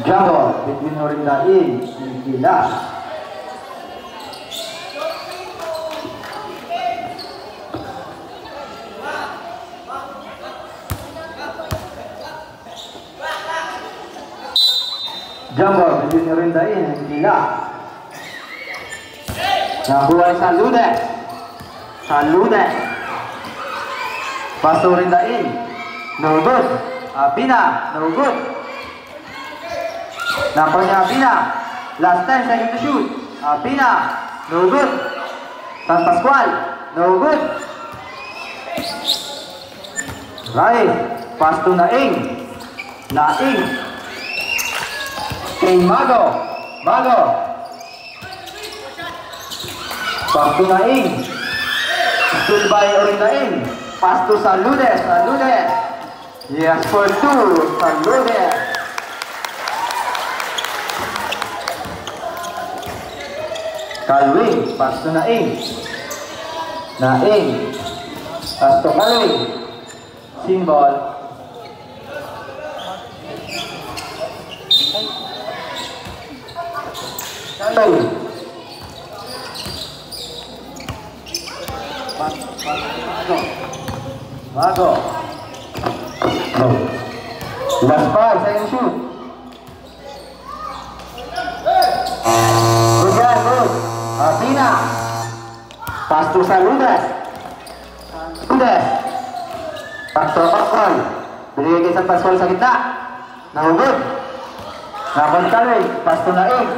Jumbo between Orindain and Gilas. Jumbo between Orindain and Gilas. Nakuha sa Ludes. Pass to Orindain. No good. Abina. No good. Nakuha niya Abina. Last 10 seconds to shoot. Abina. No good. San Pascual. No good. Right. Pass to Naing. Kay Mago. Pass to Naing. Stood by Orindain. Pass to Saludes. Yes, for 2. Saludes. Calwing. Pass to Naing. Pass to Calwing. Symbol. Mago. Last 5 seconds shoot. Good. Abina. Pass to Saludes. Pass to Pascual. Binigay kay San Pascual sa gitna. Nahugod. Nakon Calwing. Pass to Naing.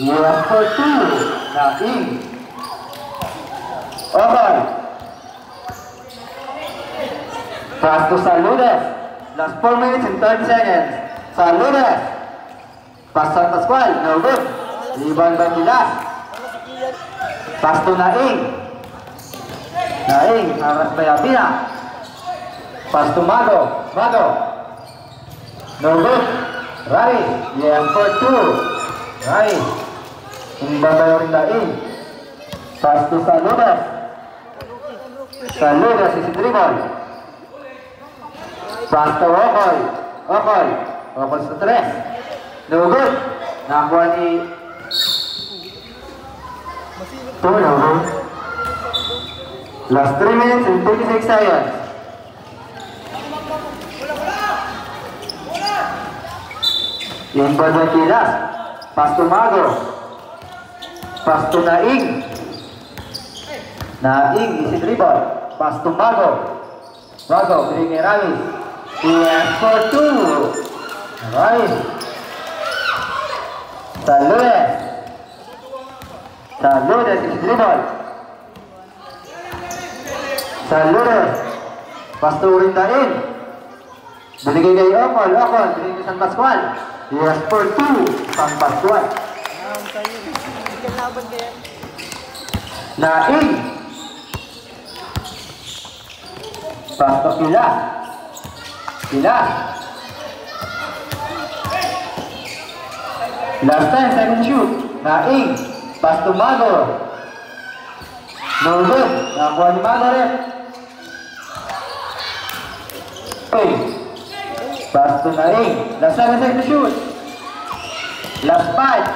Yes for 2. Naing. Okay. Pass to Saludes. Last 4 minutes and 30 seconds. Saludes. Pass San Pascual. No good. Rebound by Gilas. Pass to Naing. Harap by Abina. Pass to Mago. No good. Right. Yes for 2. Right. Rebound by Orindain. Pass to Saludes. Is dribble. Pass to Okoy sa 3. No good. Nakuha ni Tuno. Last 3 minutes and 36 seconds. Inbound by Gilas. Pass to Mago. Pass to Naing. Easy dribble. Pass to Mago. Bring it Ramis. Yes for 2. Right. Saludes is dribble. Pass to Orindain. Binigay kay Okol. Binigay kay San Pascual. Yes for 2. San Pascual. Naing. Pass to Gilas. Last 10 seconds shoot. Naing. Pass to Mago. No good. Nakuha ni Mago rin. Pass to Naing. Last 7 seconds shoot. Last 5.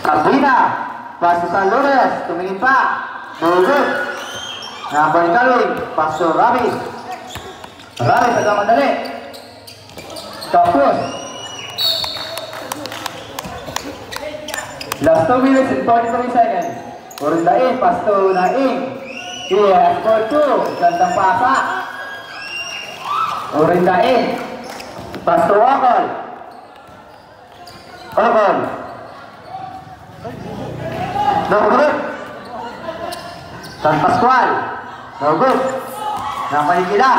Abina. Pass to Saludes. Tumingin pa. No good. Nakuha ni Calwing. Pass to Ramis. Agad madali. Tapos. Last 2 minutes and 43 seconds. Orindain, pass to Naing. Yes, for 2. Gandang pasa. Orindain. Pass to Okol. No good. San Pascual. No good. Napaligila.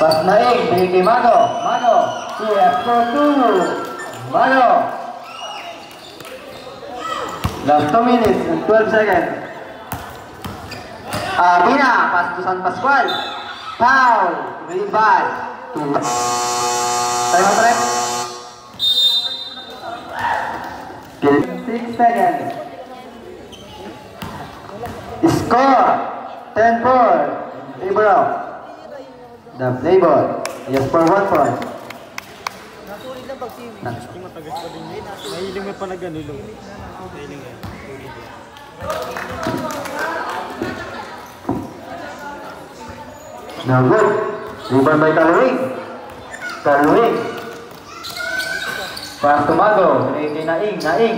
Pass Naing. Bigay kay Mago. Yes, for 2. Mago. Last 2 minutes and 12 seconds. Abina, pass to San Pascual. Foul. Rebound. Time out rep. 6 seconds. Score 10-4. Play ball. The play ball. Yes for 1 point. Nasulit lang pag-swimming. Hindi matagas pa din yun. Mahiling mo pa na ganilo. Mahiling eh. No good. Rebound by Kaluwing. Kaluwing. Pass to Mago. Kay Naing. Naing.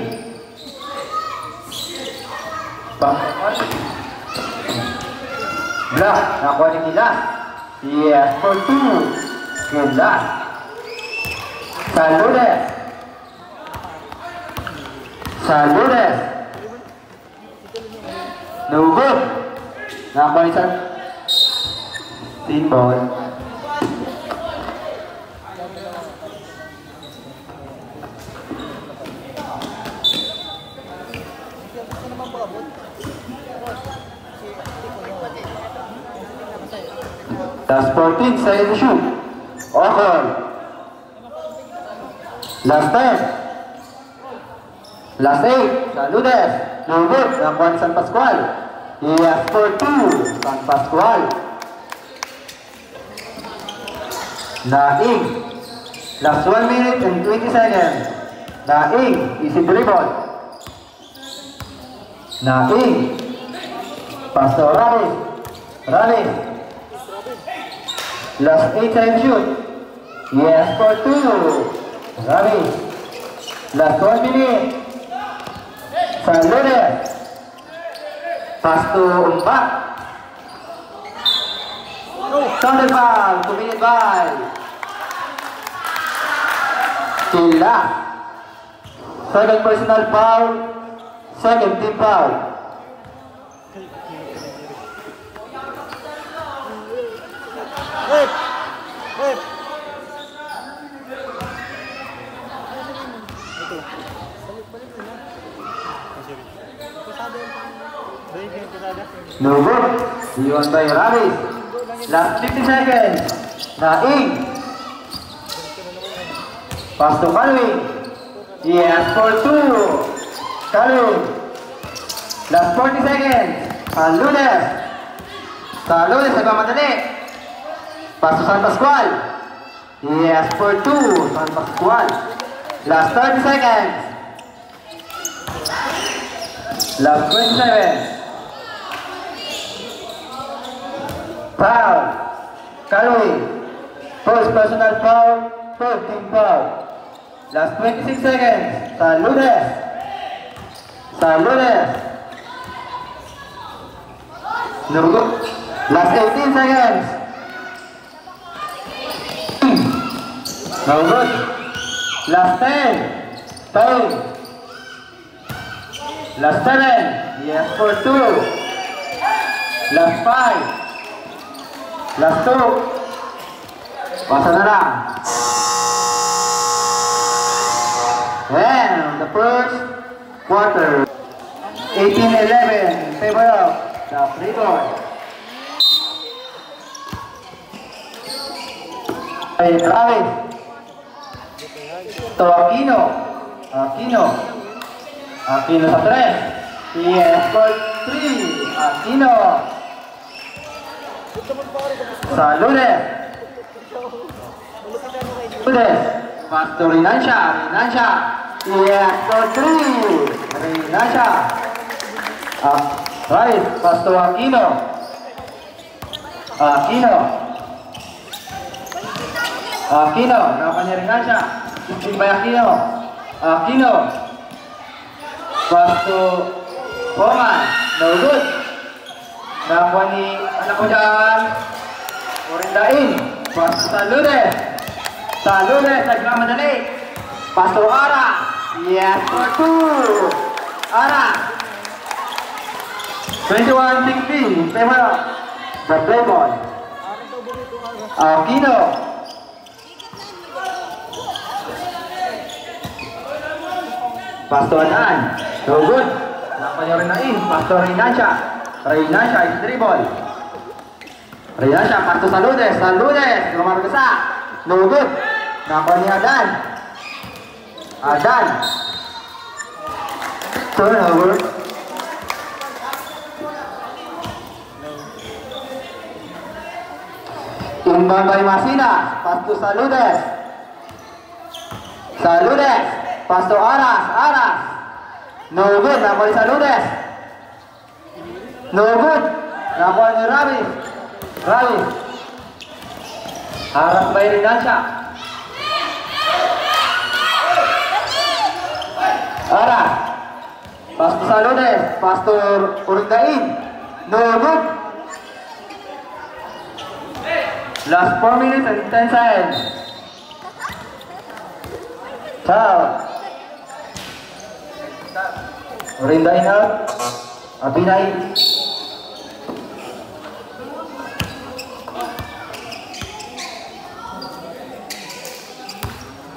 Block. Nakuha ni Gilas. Yes for 2. Gilas. Saludes. Saludes. No good. Nakuha ni San. Team ball. Last 14, say the shoot. Okol. Last 10. Last 8. Saludes. No good. Nakuha ni San Pascual. Yes for 2. San Pascual. Naing. Last 1 minute and 20 seconds. Naing. Easy dribble. Naing. Pass to Ravis. Ravis. Last 8 seconds shoot. Yes for 2. Ravis. Last 1 minute. Saludes. Pass to Umpak. Counter foul. Committed by Tila. Second personal foul. Second team foul. Wait! Wait! No good. Iwan by Ravis. Last 50 seconds. Naing. Pass to Kaluwing. Yes for 2. Kaluwing. Last 40 seconds. Saludes. Saludes. Nagmamadali. Pass to San Pascual. Yes for 2. San Pascual. Last 30 seconds. Last 27. Foul. Kaluwing. First personal foul. First team foul. Last 26 seconds. Saludes. Saludes. No good. Last 18 seconds. No good. Last 10. 10. Last 7. Yes for 2. Last 5. Last 2. Pasa na lang. And the first quarter. 18-11 in favor of the Freeborn. Ravis. To Aquino. Aquino. Aquino sa 3. Yes for 3. Aquino. Saludes. Saludes. Pass to Rinansha. Rinansha. Yes for 3. Rinansha. Right. Pass to Aquino. Aquino. Aquino. Nakuha ni Rinansha. Ipin by Aquino. Aquino. Pass to Roman. No good. Nakuha ni anak ko dyan. Orindain. Pass to Saludes. Saludes. Nagmamadali. Pass to Ara. Yes for 2. Ara. 21-16 in favor of the Playboy. Aquino. Pass to Adan. No good. Nakuha ni Orindain. Pass to Rinansha. Rinansha is dribble. Rinansha, pass to Saludes. Saludes, lumargasa. No good. Nakuha ni Adan. Adan. Turnover. Inbound by Masina. Pass to Saludes. Saludes. Pass to Aras. Aras. No good. Nakuha ni Saludes. No good. Nakuha ni Ravis. Ravis. Aras by Rinansya. Aras. Pass to Saludes. Pass to Urindain. No good. Last 4 minutes and 10 seconds. Ciao. Urindain out. Abinay.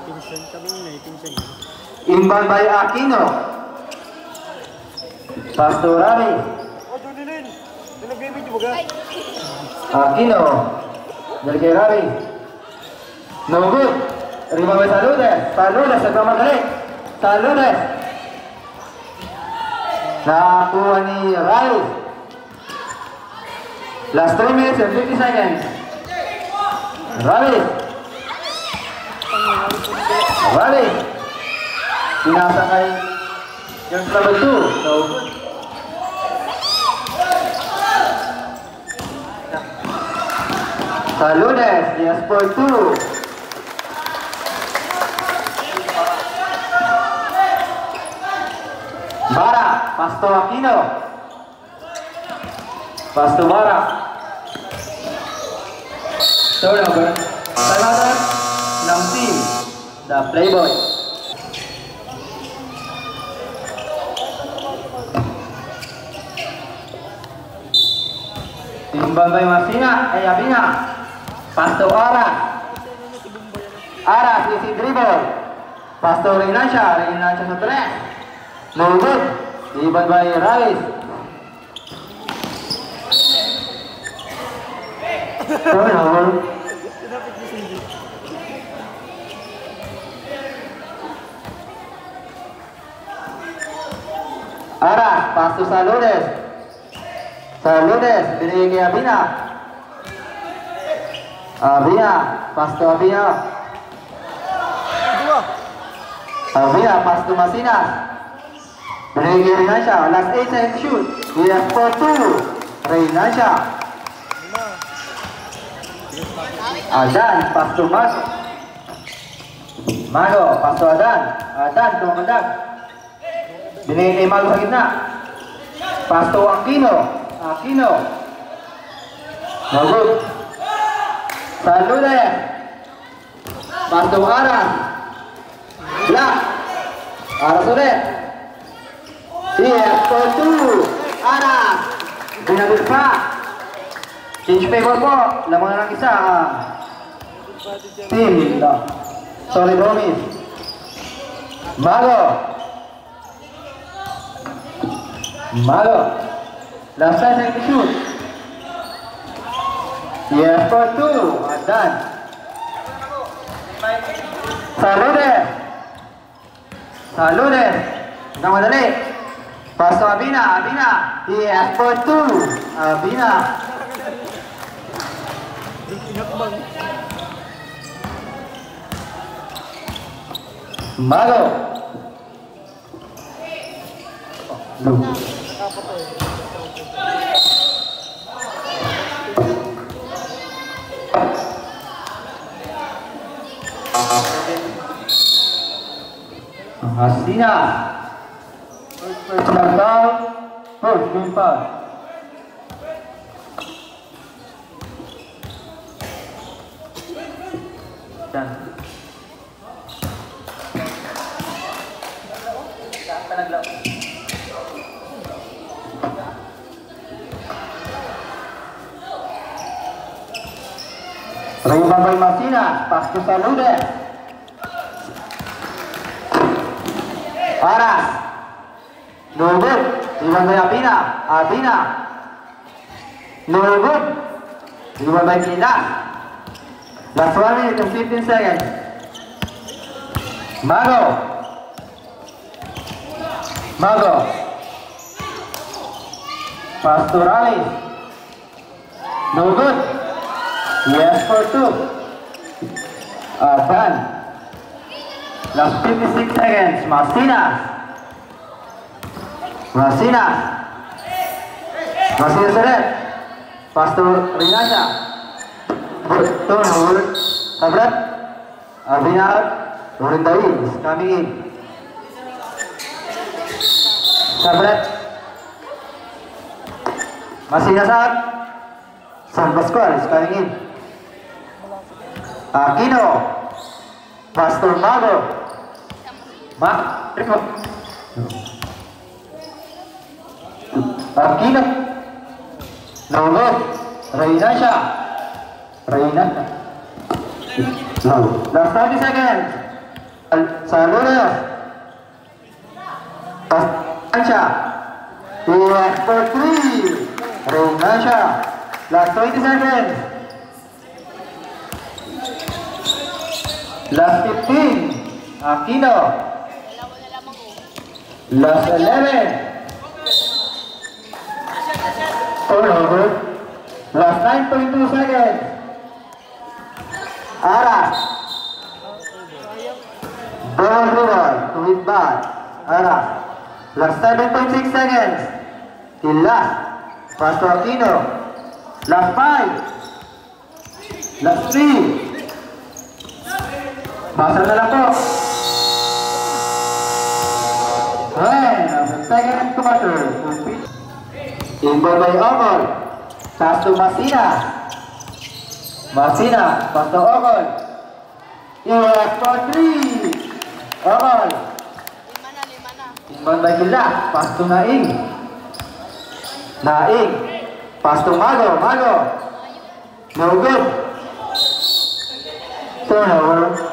Pinsan kami na, pinsan. Inbound by Aquino. Pass to Rami. Oh, Junilin! Nag-video ba ka? Aquino. Dari kay Rami. No good. Rebound by Saludes. Saludes nagmamadali. Saludes. Nakakuha ni Rami. Last 3 minutes and 50 seconds. Rami. Rami. Pinasa kay yung number 2. No good. Saludes, yes for 2. Bara, pass to Aquino. Pass to Bara. Turnover. Turnover ng team, the Playboy. Inbound by Masina, ay Abina. Pass to Aras. Aras, easy dribble. Pass to Rinansya. Rinansya sa 3. No good. Inbound by Ravis. Turnover. Aras, pass to Saludes. Saludes, binigay kay Abina. Abina, pass to Abina. Abina, pass to Masinas. Binigay kay Rinansya. Last 8 seconds shoot. We have for 2. Rinansya. Adan, pass to Mago. Mago, pass to Adan. Adan, tumakandag. Binigay kay Mago sa gitna. Pass to Aquino. Aquino. No good. Saludes. Pass to Aras. Black. Aras ulit. Yes, for 2. Aras. Binagod pa. Change favor po. Lamang na lang isa. Team. Sorry, Romis. Mago. Mago. Last 5 seconds to shoot. Yes, for 2. Adan. Saludes. Saludes. Nang madali. Pass to Abina. Abina. Yes, for 2. Abina. Mago. Hasina. Personal foul. First game foul. Rebound by Masinas, pass to Saludes. Aras. No good. Rebound by Abina. Abina. No good. Rebound by Kilas. Last 1 minute and 15 seconds. Mago. Mago. Pass to Ramis. No good. Yes for 2. Adan. Last 56 seconds. Masinas. Masinas ulit. Pass to Rinasha. Turnover. Sabrat. Abhinab. Urindai is coming in. Sabrat. Masinas out. San Pascual is coming in. Aquino. Pastor Mago. Aquino. No good. Reynasha. No. Last 30 seconds. Saludos. Reynasha. Yes for 3. Reynasha. Last 20 seconds. Last 15. Aquino. Last 11. Turnover. Last 9.2 seconds. Aras. Ball river to hit back. Aras. Last 7.6 seconds. Till last. Pass to Aquino. Last 5. Last 3. Basa na lang po. Second quarter. Inbound by Ogol. Pass to Masina. Pass to Ogol. Yes for 3. Ogol. Inbound by Gila. Pass to Naing. Pass to Mago. No good. Turnover.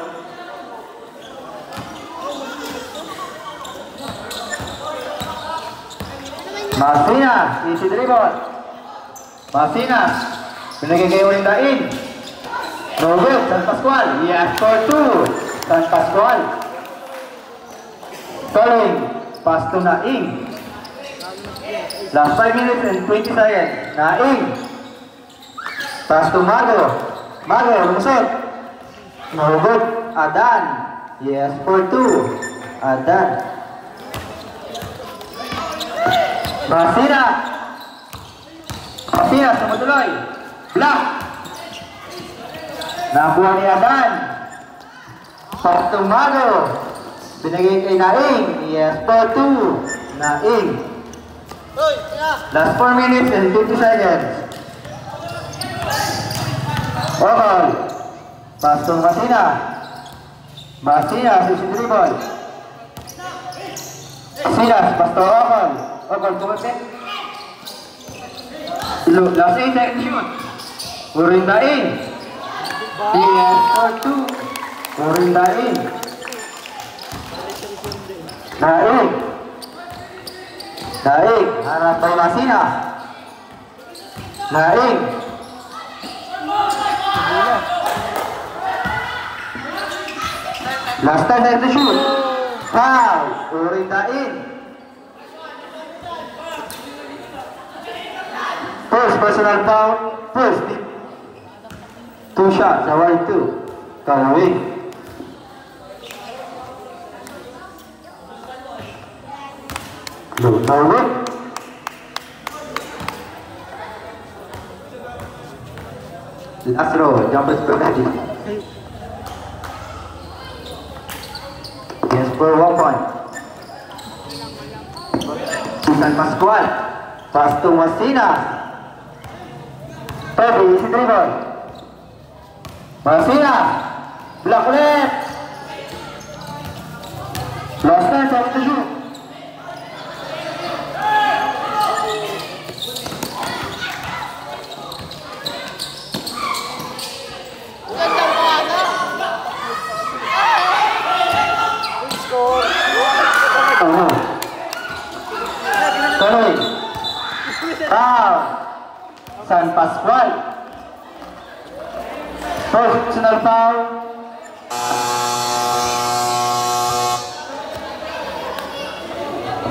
Masinas, easy dribble. Masinas, binigay kay Urindain. No good, San Pascual. Yes for 2. San Pascual. Tolling, pass to Naing. Last 5 minutes and 20 seconds. Naing. Pass to Mago. Lumusot. No good. Adan. Yes for 2. Adan. Masinas, tumutuloy. Block. Nakuha ni Adan. Pass to Mago. Binigay kay Naing. Yes for 2. Naing. Last 4 minutes and 50 seconds. Ogol. Pass to Masinas, easy dribble. Masinas, pass to Ogol. Kumapit. Last 8 seconds shoot. Urindain. Yes for 2. Urindain. Naing. Harap by Masinas. Naing. Last 10 seconds to shoot. Foul. Urindain. First personal foul. First 2 shots. Away 2. Kalawin. Kalawin. Last row. Jumper strategy. Yes for 1 point. San Pascual. Pass to Masinas. Easy dribble. Masinas. Block ulit. Last 10 seconds to shoot. San Pascual. Personal foul.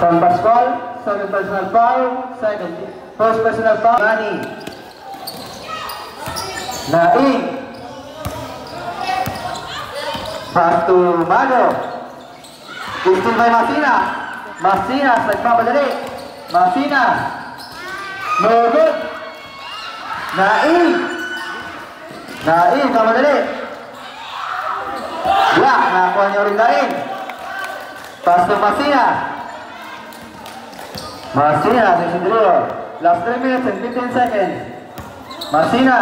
San Pascual. Second personal foul. First personal foul. Gani. Naing. Pass to Mago. Steal by Masina. Masina nagmamadali. Masina. No good. Naing. Naing, kamadali. Black, nakakuha niyo rin Naing. Pass to Masina. Masina, 6-0. Last 3 minutes and 15 seconds. Masina.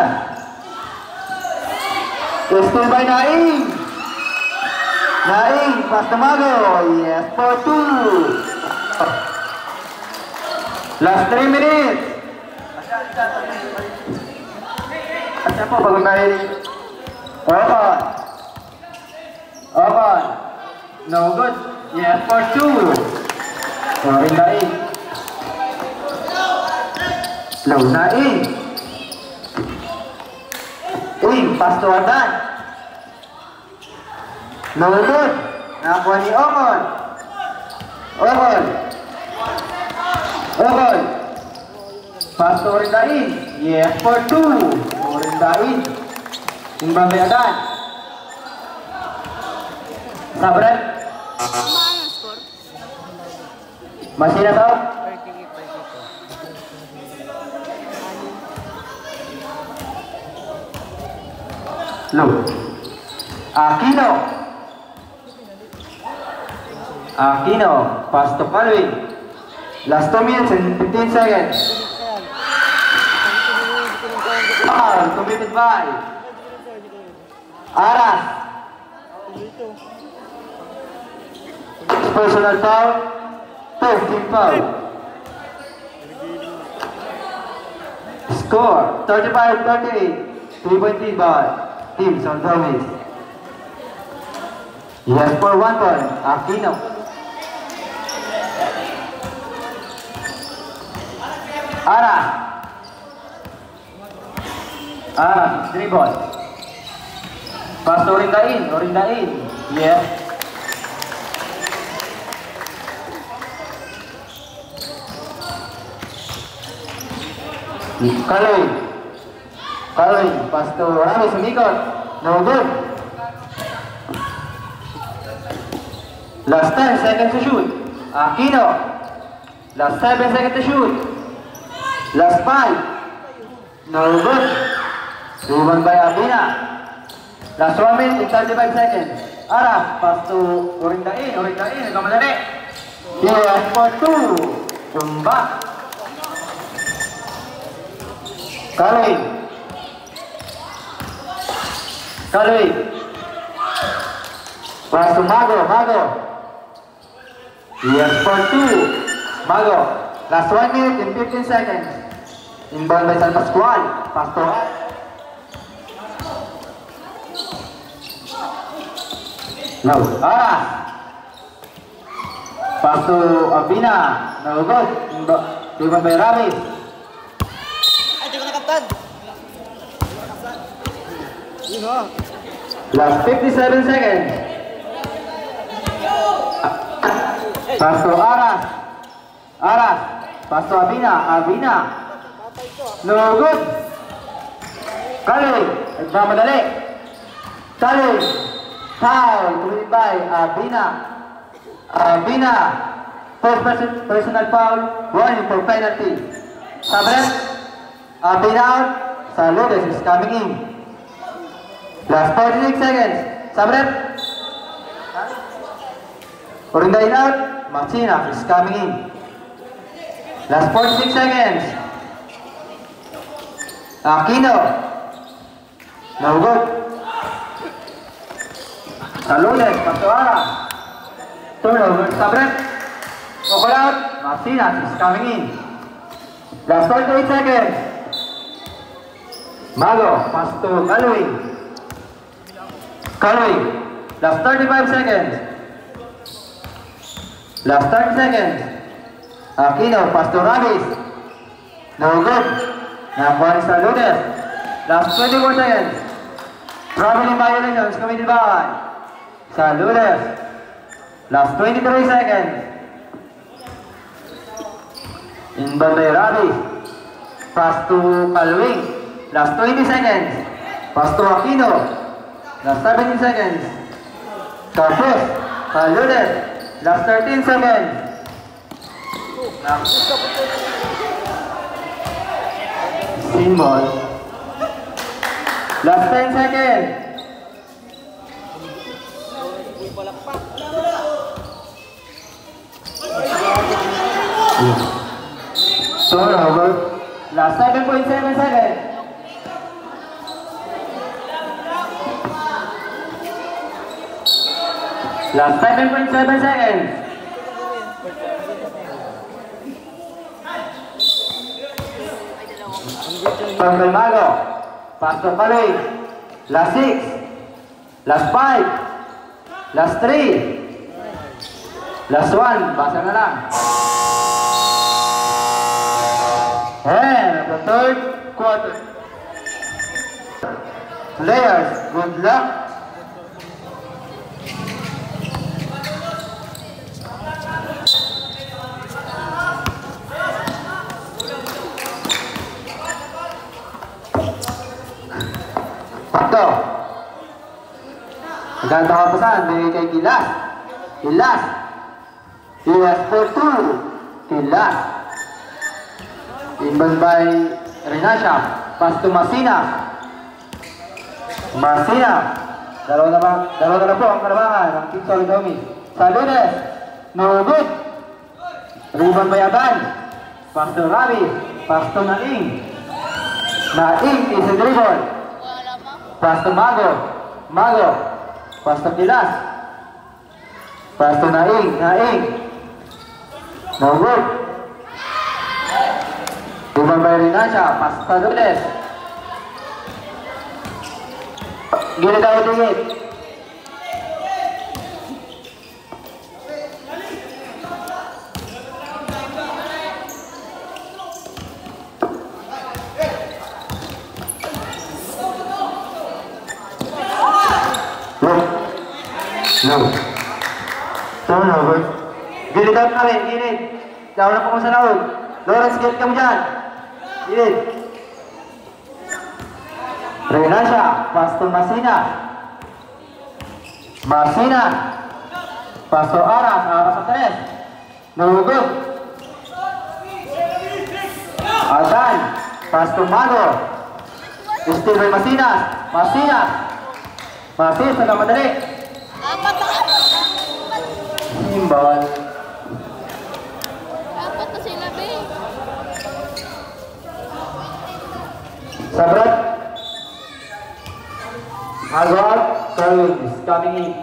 Steal by Naing. Naing, pass to Mago. Yes, for 2. Last 3 minutes. Asya po, bago tayo. Open. Open. No good. Yes, for 2. Sorry, Naing. Low Naing. Pass to Ardan. No good. Nakakuha ni Ocon. Ocon. Ocon. Pass to Orindain. Yes, for 2. Orindain. Timbang by Ardan. Sabran. Masih na tao? Low. Aquino. Aquino. Pass to Calvin. Last 2 minutes and 15 seconds. Foul committed by Aras. Personal foul. 13 foul. Score 35-38. 3-point lead by Team San Thomas. Yes, for 1 point. Aquino. Aras. Aras, 3 ball. Pass to Orindain. Orindain. Yes. Calvin. Calvin. Pass to Ramos. Umikot. No good. Last 10 seconds to shoot. Aquino. Last 7 seconds to shoot. Last 5. No good. Rebound by Abina. Last 1 minute and 35 seconds. Aras. Pass to Orindain. Orindain. Nagkamadali. Yes, for 2. Tumba. Calvin. Calvin. Pass to Mago. Mago. Yes, for 2. Mago. Last 1 minute and 15 seconds. Inbound by San Pascual. Pass to no. Aras. Pass to Abina. No good. Inbound by Ramis. Ay, di ko nakaptan. Yun o. Last 57 seconds. Pass to Aras. Aras. Pass to Abina. Abina. No good. Calvin. Nagmamadali. Calvin. Foul. Committed by Abina. Abina. First personal foul. Warning for penalty. Sabret. Abina out. Saludes is coming in. Last 46 seconds. Sabret. Orindain out. Martina is coming in. Last 46 seconds. Aquino. No good. Saludes. Patuara. Turnover. Sabret. Ocon out. Martina is coming in. Last 48 seconds. Mago. Pass to Calvin. Calvin. Last 35 seconds. Last 30 seconds. Aquino. Pass to Ramis. No good. Nakakuha ni Saludes. Last 24 seconds. Traveling violations committed by Saludes. Last 23 seconds. Inbound by Ramis. Pass to Calvin. Last 20 seconds. Pasto Aquino. Last 17 seconds. Tapos, Saludes. Last 13 seconds. Symbol. Last 10 seconds. Turnover. Last 7.7 seconds. Last 7.7 seconds. Panggal Mago. Pastor Kaloy. Last 6. Last 5. Last 3. Last 1. Basa na lang. And the third quarter. Players, good luck. Pakto. Maganda ka pa saan, may kay Gilas. Gilas. Gilas for 2. Gilas. Inbound by Renasha. Pass to Masina. Masina. Dalawa na po ang kalabangan ng Team Solid Homies. Saludes. No good. Rebound by Aban. Pass to Ravi. Pass to Naing. Naing is a dribble. Pass to Mago. Mago. Pass to Gilas. Pass to Naing. Naing. No good. Rebound by Renasha. Pass to Saludes. Gilid daw tingit. No. Turnover. Gilid daw kami. Gilid. Daw na po kung sa naon. Lawrence, gilid ka mo dyan. Gilid. Renasha, pass to Masina. Masina. Pass to Aras. Aras sa 3. No good. Adan. Pass to Mago. Still by Masina. Masina. Masina sa namadali. Symbol. Apat na sila, be. Sabrat. Agwad. Carlos is coming in.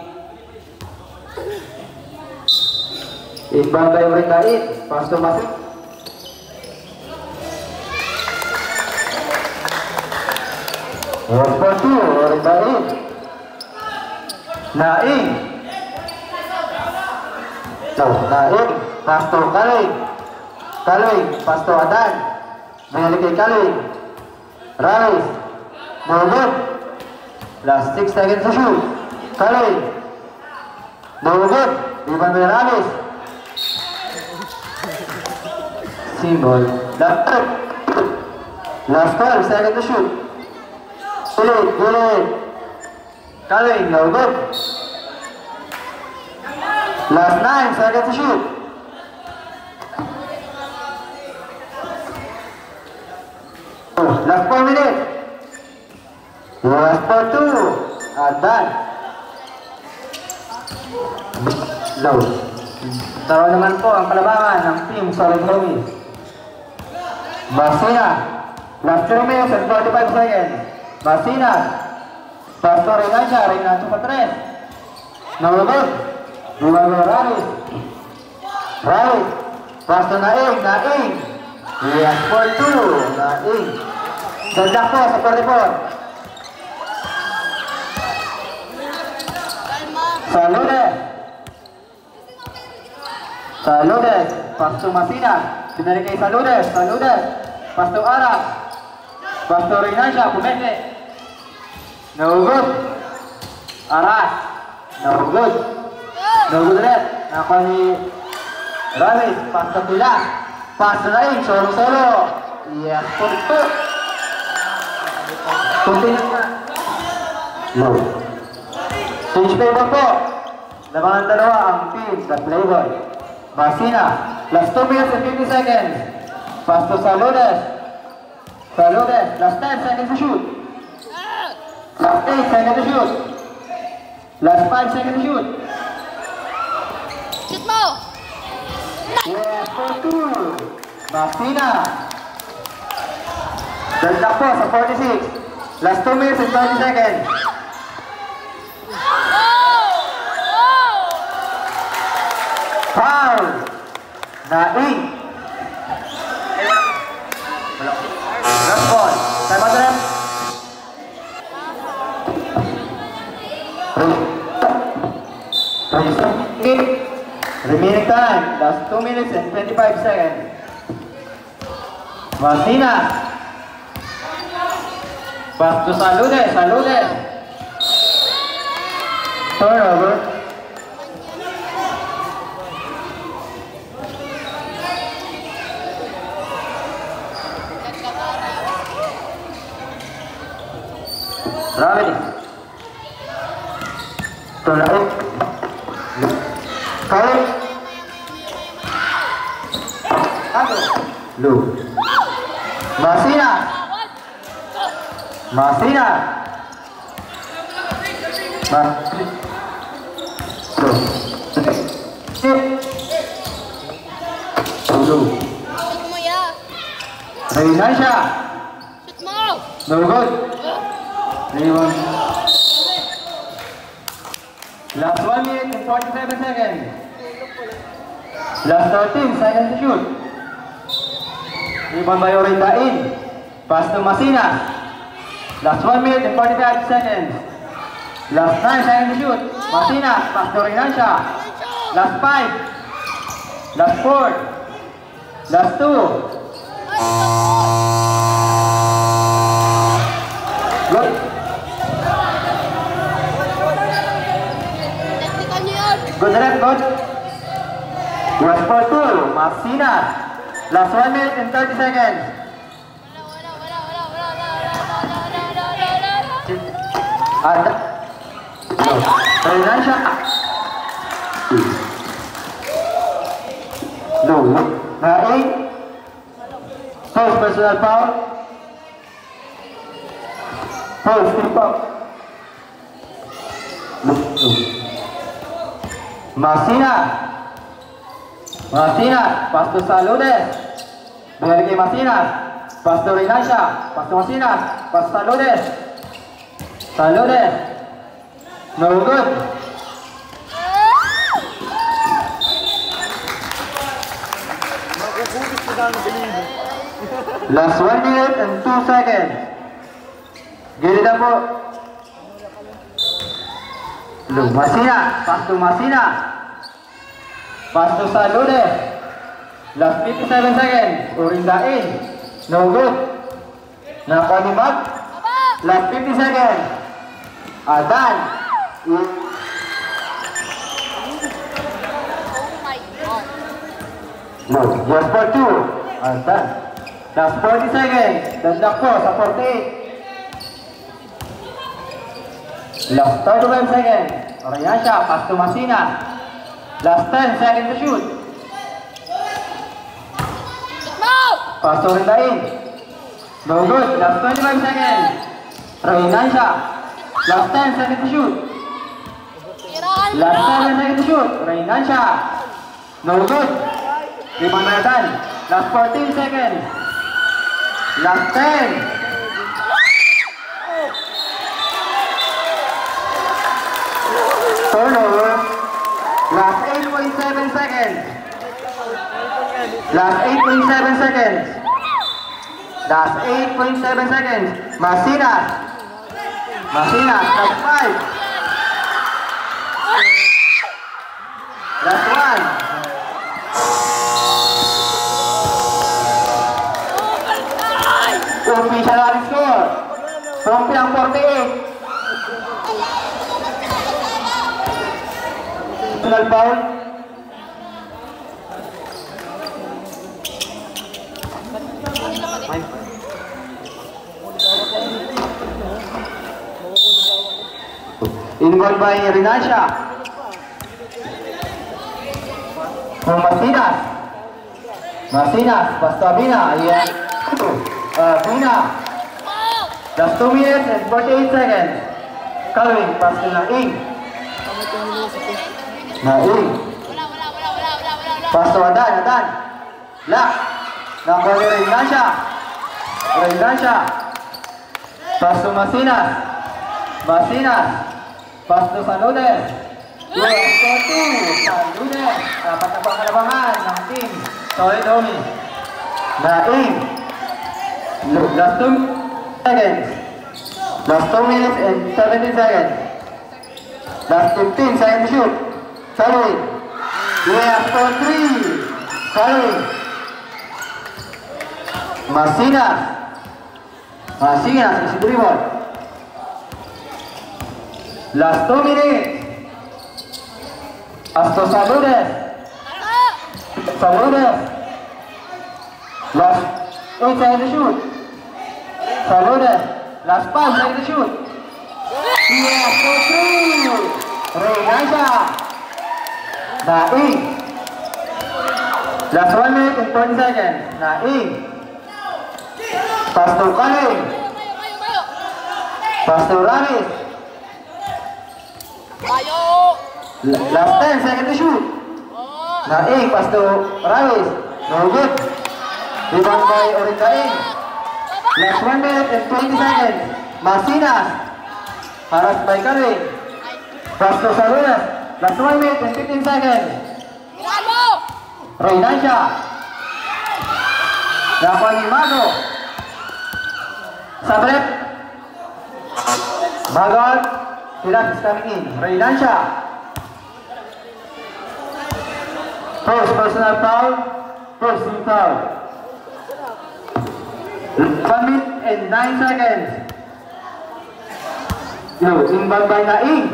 Inbound by Urekait. Pass to Masik. One for 2. Urekait. Naing. So, Naing. Pass to Kaloy. Kaloy. Pass to Adan. Binalik kay Kaloy. Raris. No good. Last 6 seconds to shoot. Kaloy. No good. Rebound by Raris. Symbol. Last 12 seconds to shoot. Gilid. Kaloy. No good. Last 9 seconds to shoot. Last 4 minutes. Last for 2. Adan. Low. Taro naman po ang kalabangan ng Team Solid Homies. Masina. Last 2 minutes and 45 seconds. Masina. Pastor Renasha. Renasha pa 3. No good. Rebound by Raris. Raris. Pass to Naing. Naing. Yes for 2. Naing. Dandak po sa 44. Saludes. Saludes. Pass to Masina. Binalik kay Saludes. Saludes. Pass to Aras. Pass to Renasha. Pumeke. No good. Aras. No good. No good red. Nako ni Ramis. Pass to Tila. Pass to Naing. Solo. Yes. Continue na. Low. Change favor po. Labangan dalawa ang team sa Playboy. Masina. Last 2 minutes and 50 seconds. Pass to Saludes. Saludes. Last 10 seconds to shoot. Last 8 seconds to shoot. Last 5 seconds to shoot. Shoot mo! Yes, for 2. Masina. Dagdag po sa 46. Last 2 minutes and 30 seconds. Foul! Naing! Last ball. Time out ref. Remaining time. Last 2 minutes and 25 seconds. Masina. Pass to Saludes. Saludes. Turnover. Ramadi. Turnover. Kali. Lu. Masina. Masina. Lu. Shoot mo ya! Reinansha. Shoot mo! No good. Anyone? Last 1 minute and 47 seconds. Last 13 seconds to shoot. Rebound by Orindain. Pass to Masina. Last 1 minute and 45 seconds. Last 9 seconds to shoot. Masina. Pass to Reinansha. Last 5. Last 4. Last 2. Good. Technical nyo yun! Good rep, good. Last for 2. Masina. Last 1 minute and 30 seconds. Ada. Reinansha. No. Naing. First personal foul. First team foul. No. Masina. Masina. Pass to Saludes. Balik kay Masina. Pass to Reinansha. Pass to Masina. Pass to Saludes. Saludes. No good. Magkukulit ko na ang bilhin. Last 1 minute and 2 seconds. Gilid na po. Masina. Pass to Masina. Pass to Saludes. Last 57 seconds. Orindain. No good. Nakanimag. Last 50 seconds. Adan. Oh my God! No. Just for 2. Adan. Last 40 seconds. Dandak po sa 48. Last 35 seconds. Reinansha. Pass to Masina. Last 10 seconds to shoot. Shoot mo! Pass to Orindain. No good. Last 25 seconds. Reinansha. Last 10 seconds to shoot. Tirahan mo! Last 7 seconds to shoot. Reinansha. No good. Rebound by Adan. Last 14 seconds. Last 10. Turnover. Last 8.7 seconds. Last 8.7 seconds. Last 8.7 seconds. Masina. Masina. Last 5. Last 1. Official running score. Trophy ang 48. Personal foul. Involved by Rinasha. Masinas. Masinas. Basta Bina. Ayan. Bina. Just 2 minutes and 48 seconds. Calvin. Pass to Naing. Naing. Pass to Adan. Adan. Lock. Nakuha ni Rinasha. Rinasha. Pass to Masinas. Masinas. Pass to Saludes. US to 2. Saludes. Dapat na pangkalabangan ng team. Solid Omi. Naing. Last 2 seconds. Last 2 minutes and 17 seconds. Last 15 seconds to shoot. Saludes. US to 3. Saludes. Masinas. Masinas isi dribble. Last 2 minutes. Asto Saludes. Saludes. Last 8 seconds to shoot. Saludes. Last 5 seconds to shoot. Yes, to 3. Rinasha. Naing. Last 1 minute and 20 seconds. Naing. Pass to Kaling. Pass to Ramis. Last 10 seconds to shoot. Naing, pass to Ramis. No good. Rebound by Orindaing. Last 1 minute and 20 seconds. Masinas. Harassed by Kaling. Pass to Saludes. Last 1 minute and 15 seconds. Rinasha. Nakuha ni Mago. Sabret. Magot. Tiras is coming in. Rinasha. First personal foul. First team foul. 1 minute and 9 seconds. Inbound by Naing.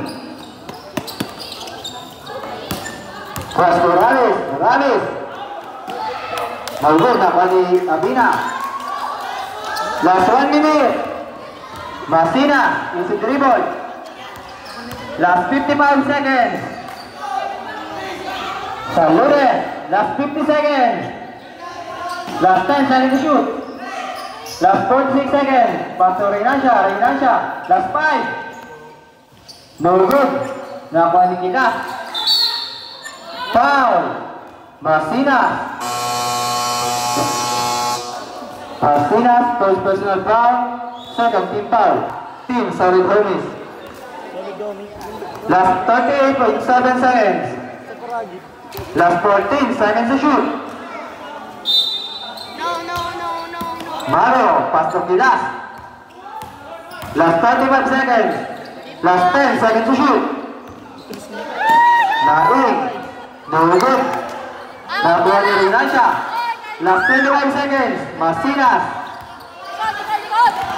Cross to Ramis. Ramis. Malbog nakuha ni Abina. Last 1 minute. Masina. Easy dribble. Last 55 seconds. Saludes. Last 50 seconds. Last 10 seconds to shoot. Last 46 seconds. Pass to Rinasha. Rinasha. Last 5. No good. Nakuha ni Kita. Foul. Masina. Masinas, first personal foul. Second team foul. Team Solid Hermes. Last 38.7 seconds. Last 14 seconds to shoot. Maro, pass to Kilas. Last 35 seconds. Last 10 seconds to shoot. Naing. No good. Nakuha ni Rinasha. Last 25 seconds. Masinas.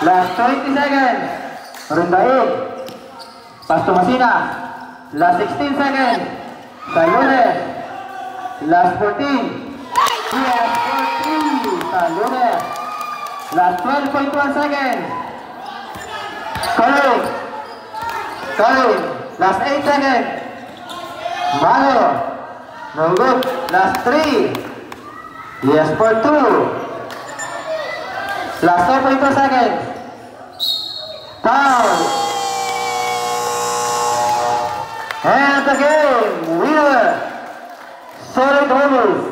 Last 20 seconds. Rindaing. Pass to Masinas. Last 16 seconds. Saludes. Last 14. Yes, 14. Saludes. Last 12.1 seconds. Kaling. Kaling. Last 8 seconds. Malo. No good. Last 3. Yes, for 2. Last 4.2 seconds. Foul. And the game winner, Solid Hermes.